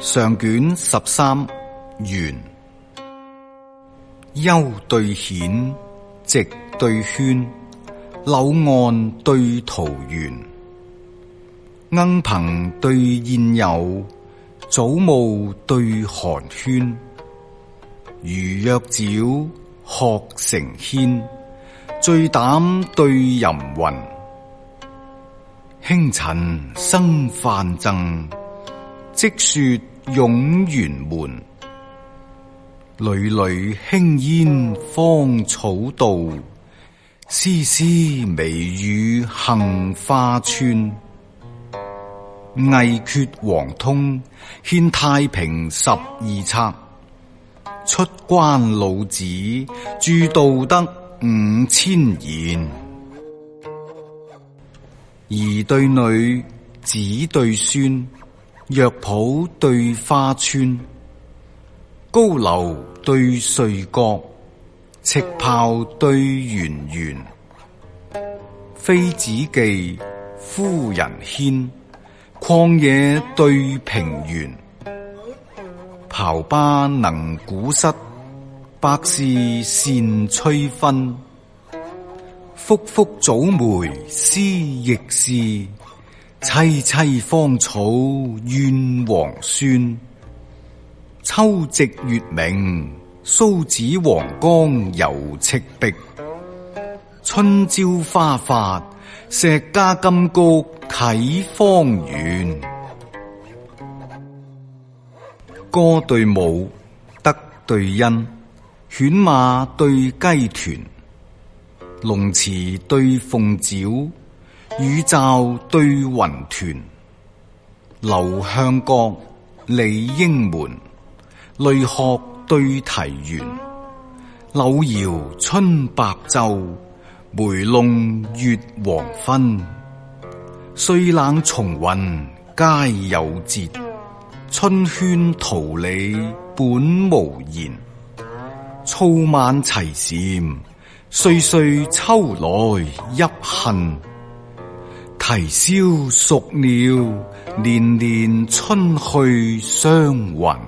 上卷13元。丘對險，直對圈，柳岸對桃源。鶯篷對燕友，祖母對寒暄。魚躍沼，鶴成軒，醉膽對吟雲。輕塵生泛贈，積雪擁園門。縷縷輕煙芳草道，絲絲微雨杏花村。魏闕黃通獻太平12策，出關老子著道德5000言。兒對女，子對孫，藥圃對花村。高樓對睡閣，赤豹對圓圓。妃子記，夫人牽，曠野對平原。刨疤能鼓瑟，百事善催婚。復復早梅思逆事，萋萋芳草怨皇孫。秋夕月明，蘇子黃岡遊赤壁。春朝花發，石家金谷啟芳園。歌對舞，德對恩，犬馬對雞豚。龍池對鳳沼，宇宙對雲團。劉向國，李應門，淚鶴對題園。柳搖春白晝，梅弄月黃昏。歲冷松雲皆有節，春軒桃李本無言。操漫齊禪，歲歲秋來泣恨。啼蕭蜀鳥，年年春去雙雲。